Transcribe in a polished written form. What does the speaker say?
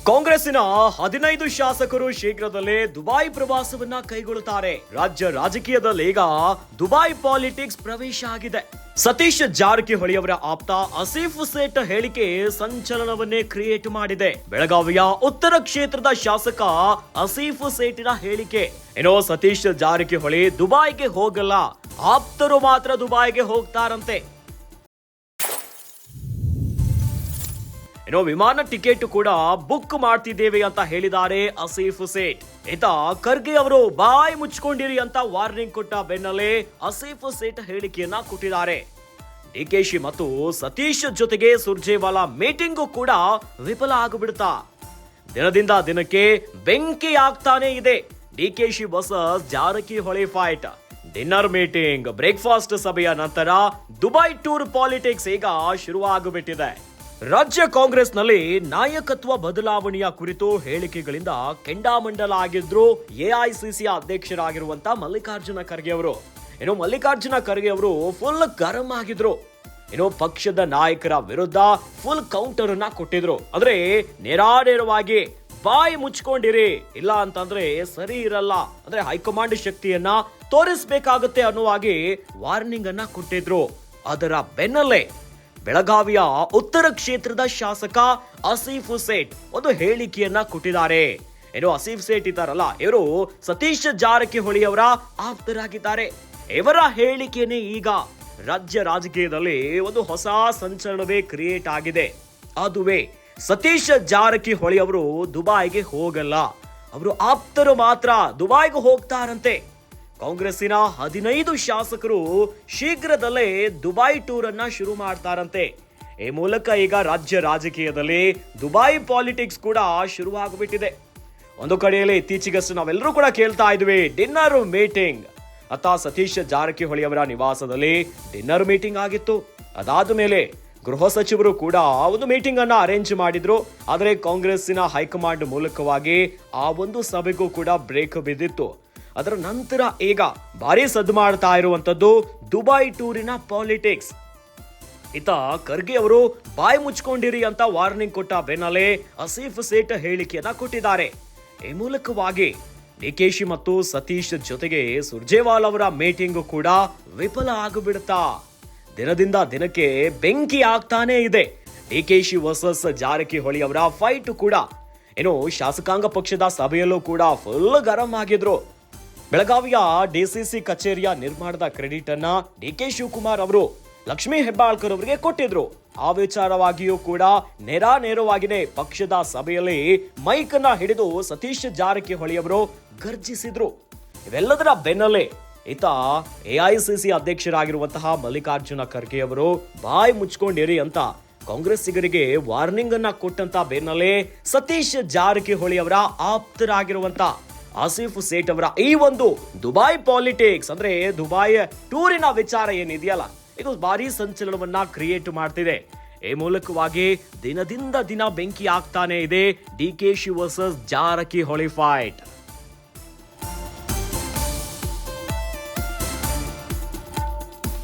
ಕಾಂಗ್ರೆಸ್ಸಿನ 15 ಶಾಸಕರು ಶೀಘ್ರದಲ್ಲೇ ದುಬೈ ಪ್ರವಾಸವನ್ನ ಕೈಗೊಳ್ಳುತ್ತಾರೆ. ರಾಜ್ಯ ರಾಜಕೀಯದಲ್ಲಿ ಈಗ ದುಬೈ ಪಾಲಿಟಿಕ್ಸ್ ಪ್ರವೇಶ ಆಗಿದೆ. ಸತೀಶ್ ಜಾರಕಿಹೊಳಿ ಅವರ ಆಪ್ತ ಆಸಿಫ್ ಸೇಠ್ ಹೇಳಿಕೆ ಸಂಚಲನವನ್ನೇ ಕ್ರಿಯೇಟ್ ಮಾಡಿದೆ. ಬೆಳಗಾವಿಯ ಉತ್ತರ ಕ್ಷೇತ್ರದ ಶಾಸಕ ಆಸಿಫ್ ಸೇಠಿನ ಹೇಳಿಕೆ, ಏನೋ ಸತೀಶ್ ಜಾರಕಿಹೊಳಿ ದುಬೈಗೆ ಹೋಗಲ್ಲ, ಆಪ್ತರು ಮಾತ್ರ ದುಬೈಗೆ ಹೋಗ್ತಾರಂತೆ. ವಿಮಾನ ಟಿಕೆಟ್ ಕೂಡ ಬುಕ್ ಮಾಡ್ತಿದ್ದೇವೆ ಅಂತ ಹೇಳಿದ್ದಾರೆ ಆಸಿಫ್ ಸೇಠ್. ಈತ ಖರ್ಗೆ ಅವರು ಬಾಯ್ ಮುಚ್ಕೊಂಡಿರಿ ಅಂತ ವಾರ್ನಿಂಗ್ ಕೊಟ್ಟ ಬೆನ್ನಲ್ಲೇ ಆಸಿಫ್ ಸೇಠ್ ಹೇಳಿಕೆಯನ್ನ ಕೊಟ್ಟಿದ್ದಾರೆ. ಡಿಕೆಶಿ ಮತ್ತು ಸತೀಶ್ ಜೊತೆಗೆ ಸುರ್ಜೇವಾಲಾ ಮೀಟಿಂಗು ಕೂಡ ವಿಫಲ ಆಗಿಬಿಡ್ತಾ. ದಿನದಿಂದ ದಿನಕ್ಕೆ ಬೆಂಕಿ ಆಗ್ತಾನೆ ಇದೆ. DKShi versus Jarkiholi fight. Dinner meeting, breakfast ಸಭೆಯ ನಂತರ ದುಬೈ ಟೂರ್ ಪಾಲಿಟಿಕ್ಸ್ ಈಗ ಶುರುವಾಗುಬಿಟ್ಟಿದೆ. ರಾಜ್ಯ ಕಾಂಗ್ರೆಸ್ನಲ್ಲಿ ನಾಯಕತ್ವ ಬದಲಾವಣೆಯ ಕುರಿತು ಹೇಳಿಕೆಗಳಿಂದ ಕೆಂಡಾಮಂಡಲ ಆಗಿದ್ರು ಎಐಸಿಸಿ ಅಧ್ಯಕ್ಷರಾಗಿರುವಂತ ಮಲ್ಲಿಕಾರ್ಜುನ ಖರ್ಗೆ ಅವರು. ಮಲ್ಲಿಕಾರ್ಜುನ ಖರ್ಗೆ ಅವರು ಫುಲ್ ಗರಂ ಆಗಿದ್ರು. ಪಕ್ಷದ ನಾಯಕರ ವಿರುದ್ಧ ಫುಲ್ ಕೌಂಟರ್ ಅನ್ನ ಕೊಟ್ಟಿದ್ರು. ಅಂದ್ರೆ ನೇರಾನೇರವಾಗಿ ಬಾಯಿ ಮುಚ್ಕೊಂಡಿರಿ, ಇಲ್ಲ ಅಂತಂದ್ರೆ ಸರಿ ಇರಲ್ಲ, ಅಂದ್ರೆ ಹೈಕಮಾಂಡ್ ಶಕ್ತಿಯನ್ನ ತೋರಿಸಬೇಕಾಗುತ್ತೆ ಅನ್ನುವಾಗಿ ವಾರ್ನಿಂಗ್ ಅನ್ನ ಕೊಟ್ಟಿದ್ರು. ಅದರ ಬೆನ್ನಲ್ಲೇ ಬೆಳಗಾವಿಯ ಉತ್ತರ ಕ್ಷೇತ್ರದ ಶಾಸಕ ಆಸಿಫ್ ಸೇಠ್ ಒಂದು ಹೇಳಿಕೆಯನ್ನ ಕೊಟ್ಟಿದ್ದಾರೆ. ಆಸಿಫ್ ಸೇಠ್ ಇದ್ದಾರಲ್ಲ, ಇವರು ಸತೀಶ್ ಜಾರಕಿಹೊಳಿ ಅವರ ಆಪ್ತರಾಗಿದ್ದಾರೆ. ಇವರ ಹೇಳಿಕೆನೇ ಈಗ ರಾಜ್ಯ ರಾಜಕೀಯದಲ್ಲಿ ಒಂದು ಹೊಸ ಸಂಚಲನವೇ ಕ್ರಿಯೇಟ್ ಆಗಿದೆ. ಅದುವೇ ಸತೀಶ್ ಜಾರಕಿಹೊಳಿ ಅವರು ದುಬೈಗೆ ಹೋಗಲ್ಲ, ಅವರು ಆಪ್ತರು ಮಾತ್ರ ದುಬೈಗೆ ಹೋಗ್ತಾರಂತೆ. ಕಾಂಗ್ರೆಸ್ಸಿನ 15 ಶಾಸಕರು ಶೀಘ್ರದಲ್ಲೇ ದುಬೈ ಟೂರ್ ಅನ್ನ ಶುರು ಮಾಡ್ತಾರಂತೆ. ಈ ಮೂಲಕ ಈಗ ರಾಜ್ಯ ರಾಜಕೀಯದಲ್ಲಿ ದುಬೈ ಪಾಲಿಟಿಕ್ಸ್ ಕೂಡ ಶುರುವಾಗ್ಬಿಟ್ಟಿದೆ. ಒಂದು ಕಡೆಯಲ್ಲಿ ಇತ್ತೀಚೆಗಷ್ಟು ನಾವೆಲ್ಲರೂ ಕೂಡ ಕೇಳ್ತಾ ಇದ್ವಿ, ಡಿನ್ನರ್ ಮೀಟಿಂಗ್ ಅತ್ತ ಸತೀಶ್ ಜಾರಕಿಹೊಳಿ ಅವರ ನಿವಾಸದಲ್ಲಿ ಡಿನ್ನರ್ ಮೀಟಿಂಗ್ ಆಗಿತ್ತು. ಅದಾದ ಮೇಲೆ ಗೃಹ ಸಚಿವರು ಕೂಡ ಒಂದು ಮೀಟಿಂಗ್ ಅನ್ನ ಅರೇಂಜ್ ಮಾಡಿದ್ರು. ಆದರೆ ಕಾಂಗ್ರೆಸ್ಸಿನ ಹೈಕಮಾಂಡ್ ಮೂಲಕವಾಗಿ ಆ ಒಂದು ಸಭೆಗೂ ಕೂಡ ಬ್ರೇಕ್ ಬಿದ್ದಿತ್ತು. ಅದರ ನಂತರ ಈಗ ಭಾರಿ ಸದ್ದು ಮಾಡ್ತಾ ಇರುವಂತದ್ದು ದುಬೈ ಟೂರಿನ ಪಾಲಿಟಿಕ್ಸ್. ಈತ ಖರ್ಗೆ ಅವರು ಬಾಯಿ ಮುಚ್ಕೊಂಡಿರಿ ಅಂತ ವಾರ್ನಿಂಗ್ ಕೊಟ್ಟ ಬೆನ್ನಲ್ಲೇ ಆಸಿಫ್ ಸೇಠ್ ಹೇಳಿಕೆಯನ್ನ ಕೊಟ್ಟಿದ್ದಾರೆ. ಈ ಮೂಲಕವಾಗಿ ಡಿಕೆಶಿ ಮತ್ತು ಸತೀಶ್ ಜೊತೆಗೆ ಸುರ್ಜೇವಾಲಾ ಅವರ ಮೀಟಿಂಗ್ ಕೂಡ ವಿಫಲ ಆಗಿಬಿಡುತ್ತಾ. ದಿನದಿಂದ ದಿನಕ್ಕೆ ಬೆಂಕಿ ಆಗ್ತಾನೆ ಇದೆ. ಡಿಕೆಶಿ ವರ್ಸಸ್ ಜಾರಕಿಹೊಳಿ ಅವರ ಫೈಟ್ ಕೂಡ ಶಾಸಕಾಂಗ ಪಕ್ಷದ ಸಭೆಯಲ್ಲೂ ಕೂಡ ಫುಲ್ ಗರಂ ಆಗಿದ್ರು. ಬೆಳಗಾವಿಯ ಡಿಸಿಸಿ ಕಚೇರಿಯ ನಿರ್ಮಾಣದ ಕ್ರೆಡಿಟ್ ಅನ್ನ ಡಿಕೆ ಶಿವಕುಮಾರ್ ಅವರು ಲಕ್ಷ್ಮೀ ಹೆಬ್ಬಾಳ್ಕರ್ ಅವರಿಗೆ ಕೊಟ್ಟಿದ್ರು. ಆ ವಿಚಾರವಾಗಿಯೂ ಕೂಡ ನೇರಾನೇರವಾಗಿನೇ ಪಕ್ಷದ ಸಭೆಯಲ್ಲಿ ಮೈಕ್ ಅನ್ನ ಹಿಡಿದು ಸತೀಶ್ ಜಾರಕಿಹೊಳಿ ಅವರು ಗರ್ಜಿಸಿದ್ರು. ಇವೆಲ್ಲದರ ಬೆನ್ನಲ್ಲೇ ಈತ ಎಐಸಿಸಿ ಅಧ್ಯಕ್ಷರಾಗಿರುವಂತಹ ಮಲ್ಲಿಕಾರ್ಜುನ ಖರ್ಗೆ ಅವರು ಬಾಯಿ ಮುಚ್ಕೊಂಡಿರಿ ಅಂತ ಕಾಂಗ್ರೆಸ್ಸಿಗರಿಗೆ ವಾರ್ನಿಂಗ್ ಅನ್ನ ಕೊಟ್ಟಂತ ಬೆನ್ನಲ್ಲೇ ಸತೀಶ್ ಜಾರಕಿಹೊಳಿ ಅವರ ಆಪ್ತರಾಗಿರುವಂತ ಆಸಿಫ್ ಸೇಠ್ ಅವರ ಈ ಒಂದು ದುಬೈ ಪಾಲಿಟಿಕ್ಸ್, ಅಂದ್ರೆ ದುಬೈ ಟೂರಿನ ವಿಚಾರ ಏನಿದೆಯಲ್ಲ, ಇದು ಭಾರಿ ಸಂಚಲನವನ್ನ ಕ್ರಿಯೇಟ್ ಮಾಡ್ತಿದೆ. ಈ ಮೂಲಕವಾಗಿ ದಿನದಿಂದ ದಿನ ಬೆಂಕಿ ಆಗ್ತಾನೆ ಇದೆ ಡಿಕೆಶಿ ವರ್ಸಸ್ ಜಾರಕಿಹೊಳಿ ಫೈಟ್.